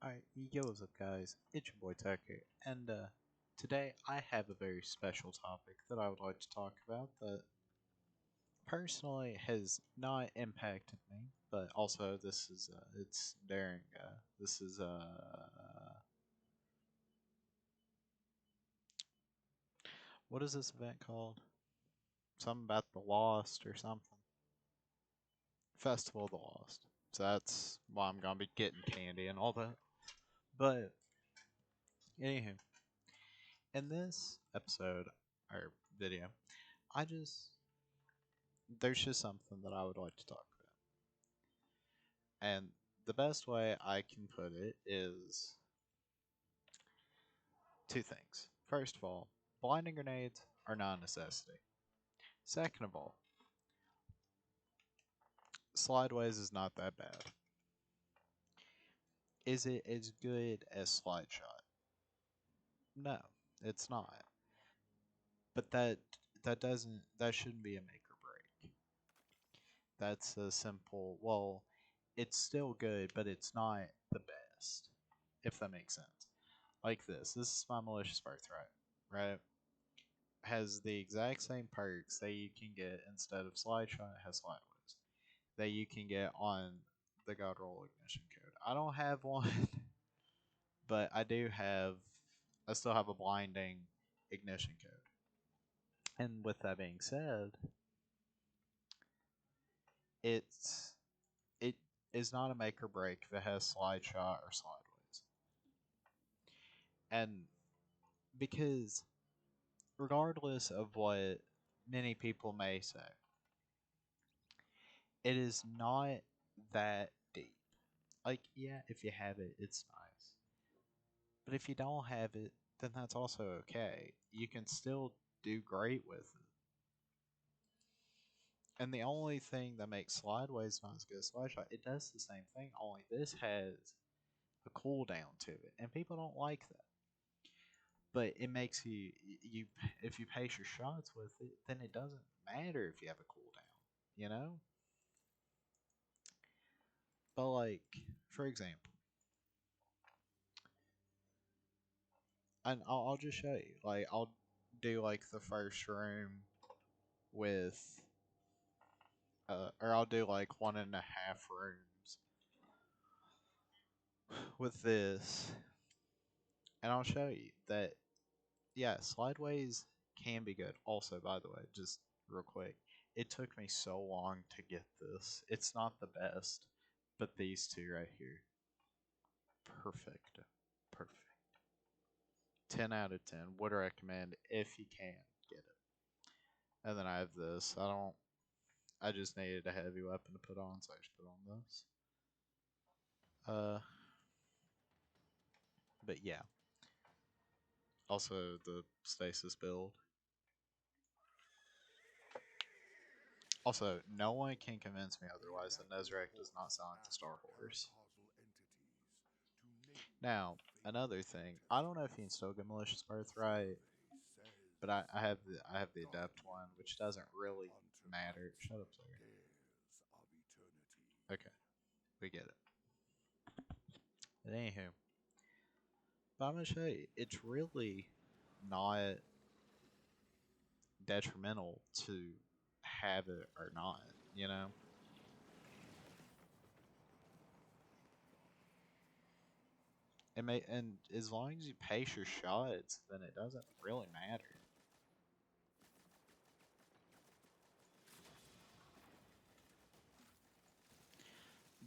Alright, yo, what's up, guys? It's your boy Tucker, and today I have a very special topic that I would like to talk about that personally has not impacted me, but also this is it's daring. This is what is this event called? Something about the Lost or something. Festival of the Lost. So that's why I'm gonna be getting candy and all that. But anywho, in this episode or video, I just there's just something that I would like to talk about. And the best way I can put it is two things. First of all, blinding grenades are not a necessity. Second of all, slideways is not that bad. Is it as good as slide shot? No, it's not. But that shouldn't be a make or break. That's a simple, well, it's still good, but it's not the best, if that makes sense. Like this is my malicious birthright, right? Has the exact same perks that you can get instead of slide shot, it has slideways that you can get on the god roll ignition code. I don't have one, but I still have a blinding ignition code. And with that being said, it's it is not a make or break if it has slide shot or slideways. And because regardless of what many people may say, it is not that deep. Like, yeah, if you have it, it's nice. But if you don't have it, then that's also okay. You can still do great with it. And the only thing that makes Slideways not as good as Slide Shot, it does the same thing, only this has a cooldown to it. And people don't like that. But it makes you if you pace your shots with it, then it doesn't matter if you have a cooldown, you know? But like, for example, and I'll just show you. Like, I'll do like the first room with, or I'll do like 1.5 rooms with this, and I'll show you that. Yeah, slideways can be good. Also, by the way, just real quick, it took me so long to get this. It's not the best, but these two right here, perfect, perfect. 10 out of 10. Would recommend if you can get it. And then I have this. I just needed a heavy weapon to put on, so I just put on this. But yeah. Also, the stasis build. Also, no one can convince me otherwise that Nezarec does not sound like the Star Horse. Now, another thing, I don't know if you can still get Malicious Birthright, but I have the Adept one, which doesn't really matter. Shut up, sir. Okay, we get it. But anywho, but I'm gonna show you, it's really not detrimental to have it or not, you know? And as long as you pace your shots, then it doesn't really matter.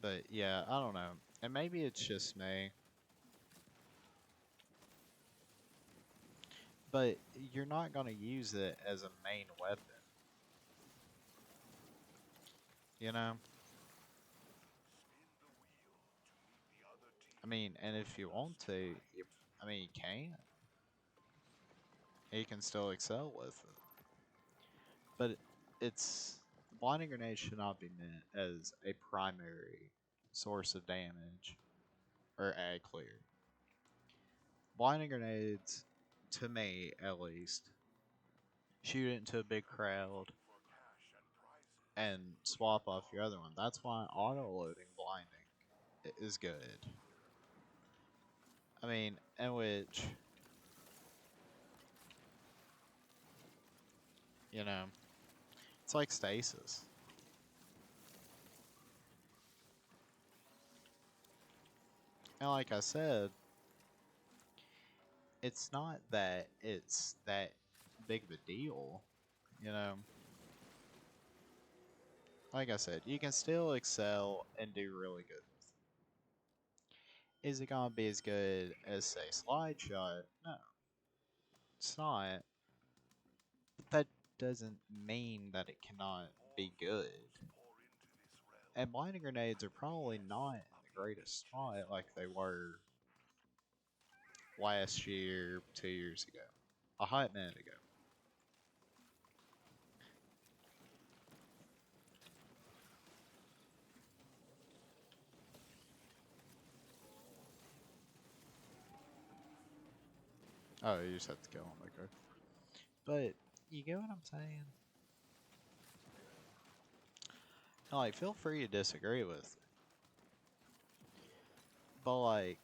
But yeah, I don't know. And maybe it's just me. But you're not going to use it as a main weapon. You know? I mean, and if you want to, you can. You can still excel with it. But it's. Blinding grenade should not be meant as a primary source of damage or ag clear. Blinding grenades, to me at least, shoot it into a big crowd and swap off your other one. That's why auto loading blinding is good. I mean, in which, you know, it's like stasis. And like I said, it's not that it's that big of a deal, you know. Like I said, you can still excel and do really good. Is it gonna be as good as say slide shot? No, it's not. But that doesn't mean that it cannot be good. And blinding grenades are probably not in the greatest spot like they were last year, 2 years ago, a hot minute ago. Oh, you just have to kill him, okay. But you get what I'm saying? Like, feel free to disagree with it. But like,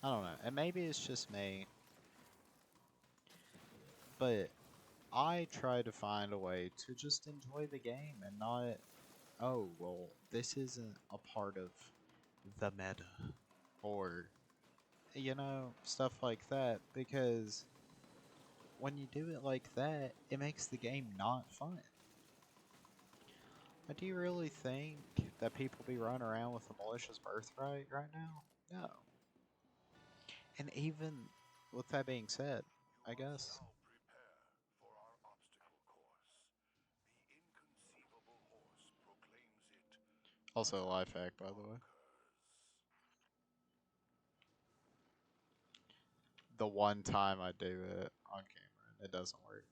I don't know. And maybe it's just me, but I try to find a way to just enjoy the game and not, oh, well, this isn't a part of the meta. Or, stuff like that. Because when you do it like that, it makes the game not fun. But do you really think that people be running around with a malicious birthright right now? No. And even with that being said, I guess. Also, a life hack, by the way. The one time I do it on camera, it doesn't work.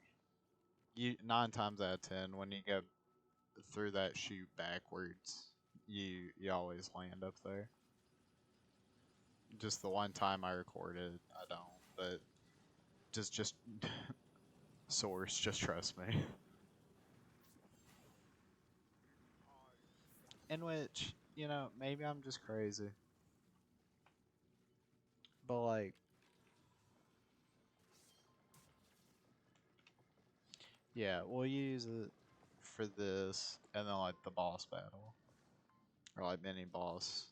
9 times out of 10, when you go through that chute backwards, you always land up there. Just the one time I recorded, I don't. But just source, just trust me. In which, maybe I'm just crazy. But like, yeah, we'll use it for this and then like the boss battle. Or like mini boss.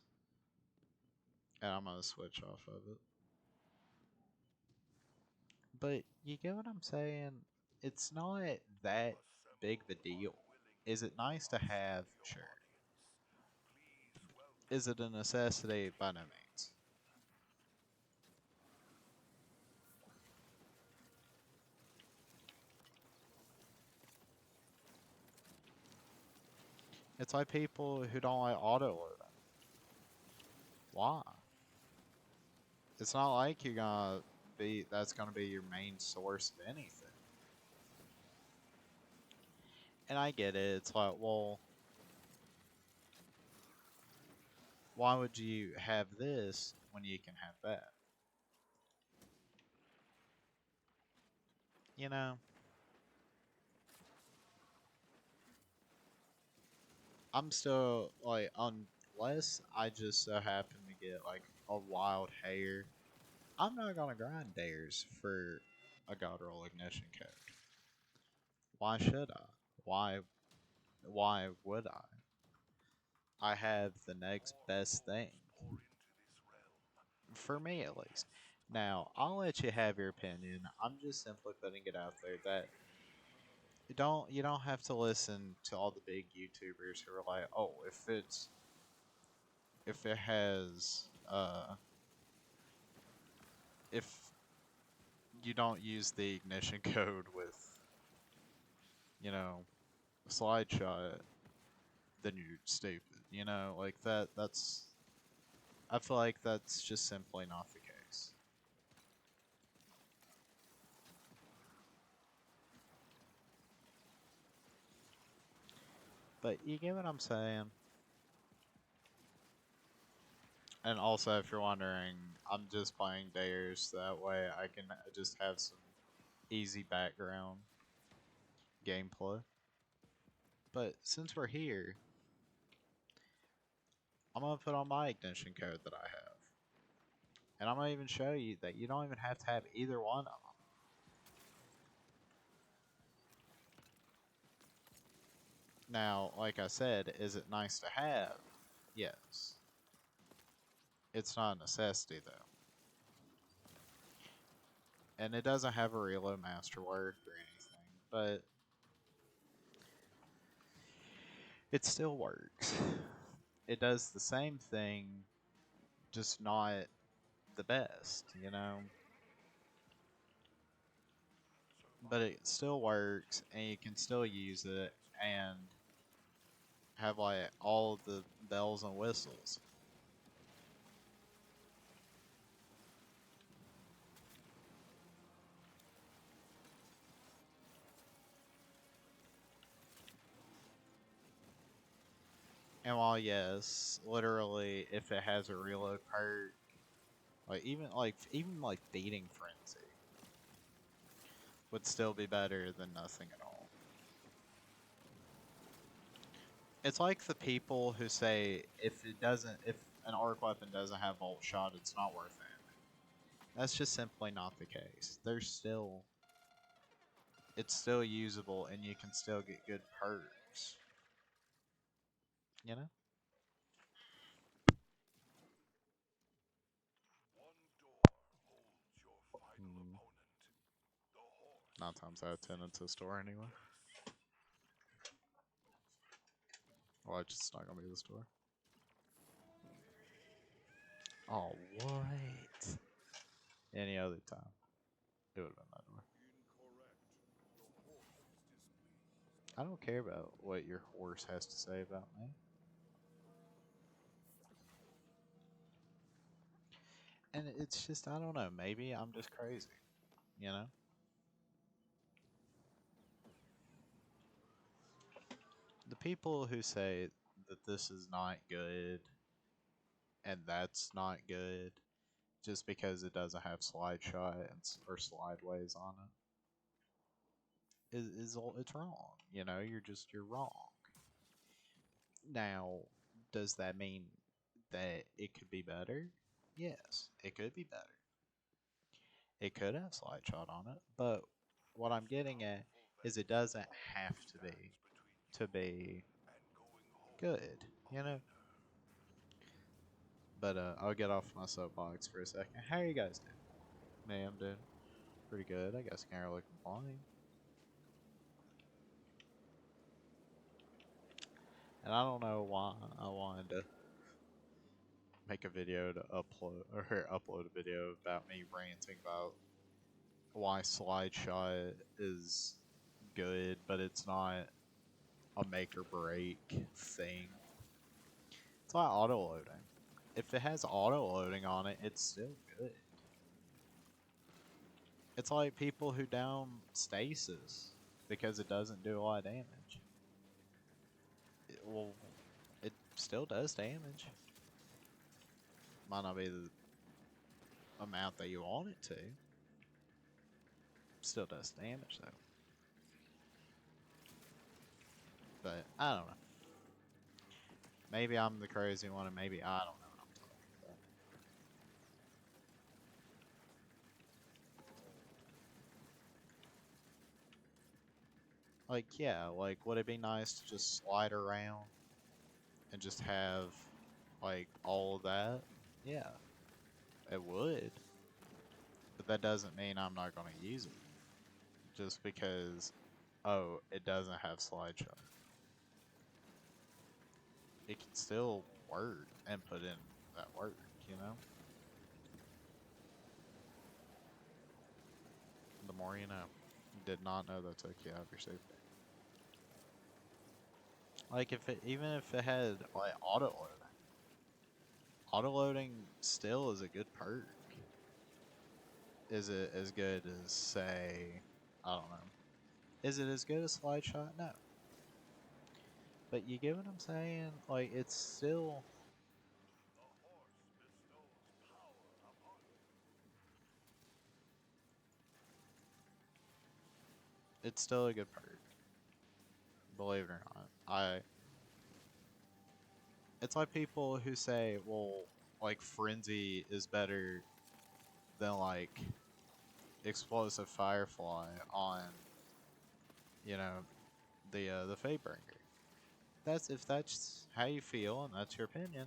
And I'm gonna switch off of it. But you get what I'm saying? It's not that big of a deal. Is it nice to have? Sure. Is it a necessity? By no means. It's like people who don't like auto loading. Why? It's not like that's gonna be your main source of anything. And I get it. It's like, well, why would you have this when you can have that? You know, I'm still like, unless I just so happen to get like a wild hair, I'm not gonna grind dares for a god roll ignition code. Why should I? Why? Why would I? I have the next best thing. For me, at least. Now, I'll let you have your opinion. I'm just simply putting it out there that you don't have to listen to all the big YouTubers who are like, oh, if it has if you don't use the ignition code with you know slide shot, then you're stupid. Like that's I feel like that's just simply not the case. But you get what I'm saying? And also, if you're wondering, I'm just playing dares that way I can just have some easy background gameplay. But since we're here, I'm gonna put on my ignition code that I have. And I'm gonna even show you that you don't even have to have either one of them. Now, like I said, is it nice to have? Yes. It's not a necessity though. And it doesn't have a reload masterwork or anything, but it still works. It does the same thing, just not the best, you know? But it still works, and you can still use it and have like all the bells and whistles. And while yes, literally, if it has a reload perk, like even feeding frenzy would still be better than nothing at all. It's like the people who say if an arc weapon doesn't have volt shot, it's not worth it. That's just simply not the case. It's still usable, and you can still get good perks. You know? Mm, 9 times out of 10, it's a store anyway. Well, it's just not gonna be the store. Oh, what? Any other time, it would have been that door. I don't care about what your horse has to say about me. And it's just, I don't know, maybe I'm just crazy, you know? The people who say that this is not good and that's not good just because it doesn't have slide shot or slideways on it it's wrong. You know, you're wrong. Now, does that mean that it could be better? Yes, it could be better. It could have slide shot on it, but what I'm getting at is it doesn't have to be good, you know? But I'll get off my soapbox for a second. How are you guys doing? Man, I'm doing pretty good. I guess I can't really complain. And I don't know why I wanted to make a video to upload or upload a video about me ranting about why slideshot is good, but it's not a make or break thing. It's like auto loading. If it has auto loading on it, it's still good. It's like people who down stasis because it doesn't do a lot of damage. Well, it still does damage. Might not be the amount that you want it to. Still does damage though. But I don't know. Maybe I'm the crazy one, and maybe I don't know what I'm talking about. Like, yeah, like, would it be nice to just slide around and just have, like, all of that? Yeah, it would. But that doesn't mean I'm not going to use it. Just because, oh, it doesn't have slideshow. It can still work and put in that work, you know? The more you know. Did not know that took you out of your safety. Like, even if it had, like, auto loading still is a good perk. Is it as good as, say, I don't know. Is it as good as slide shot? No. But you get what I'm saying? Like, it's still a good perk. Believe it or not. It's like people who say, well, like frenzy is better than like explosive firefly on, you know, the Fatebringer. That's if that's how you feel and that's your opinion,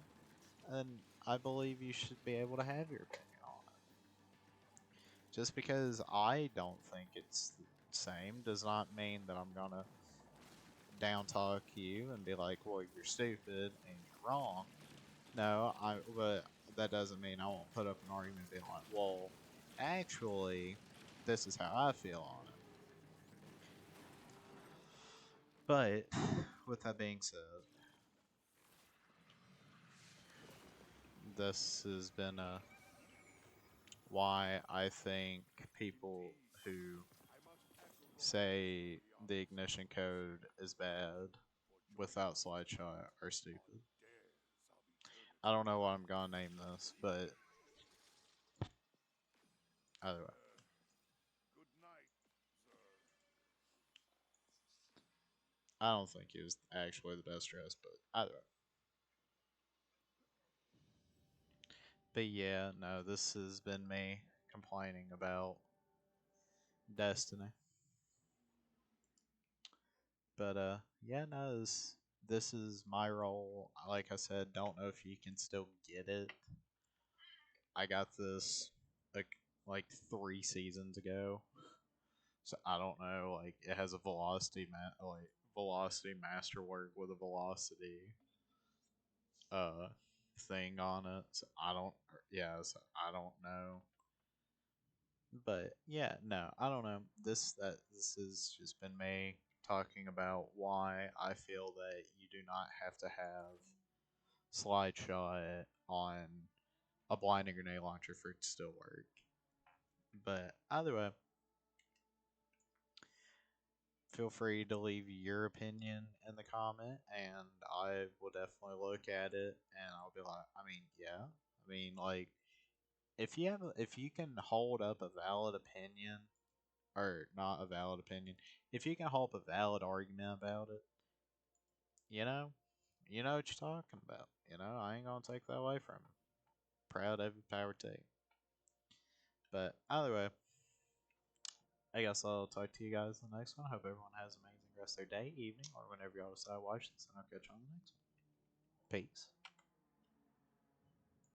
then I believe you should be able to have your opinion on it. Just because I don't think it's the same does not mean that I'm gonna down talk you and be like, well, you're stupid and you're wrong. No, but that doesn't mean I won't put up an argument and be like, well, actually, this is how I feel on it. But with that being said, this has been why I think people who say the ignition code is bad without slideshot are stupid. I don't know what I'm gonna name this, but either way, I don't think he was actually the best dressed, but either way. But yeah, no, this has been me complaining about Destiny. But yeah, no, this is my role. Like I said, don't know if you can still get it. I got this like 3 seasons ago, so I don't know. Like it has a velocity masterwork with a velocity uh thing on it. So I don't. Yeah, so I don't know. But yeah, no, I don't know. This has just been me talking about why I feel that you do not have to have slideshot on a blinding grenade launcher for it to still work. But either way, feel free to leave your opinion in the comment, and I will definitely look at it, and I'll be like, I mean, yeah, I mean, like, if you can hold up a valid opinion, or not a valid opinion, if you can hold up a valid argument about it, you know, you know what you're talking about. You know, I ain't gonna take that away from him. Proud of you, power to you. But either way, I guess I'll talk to you guys in the next one. Hope everyone has an amazing rest of their day, evening, or whenever y'all decide to watch this, and I'll catch you on the next one. Peace.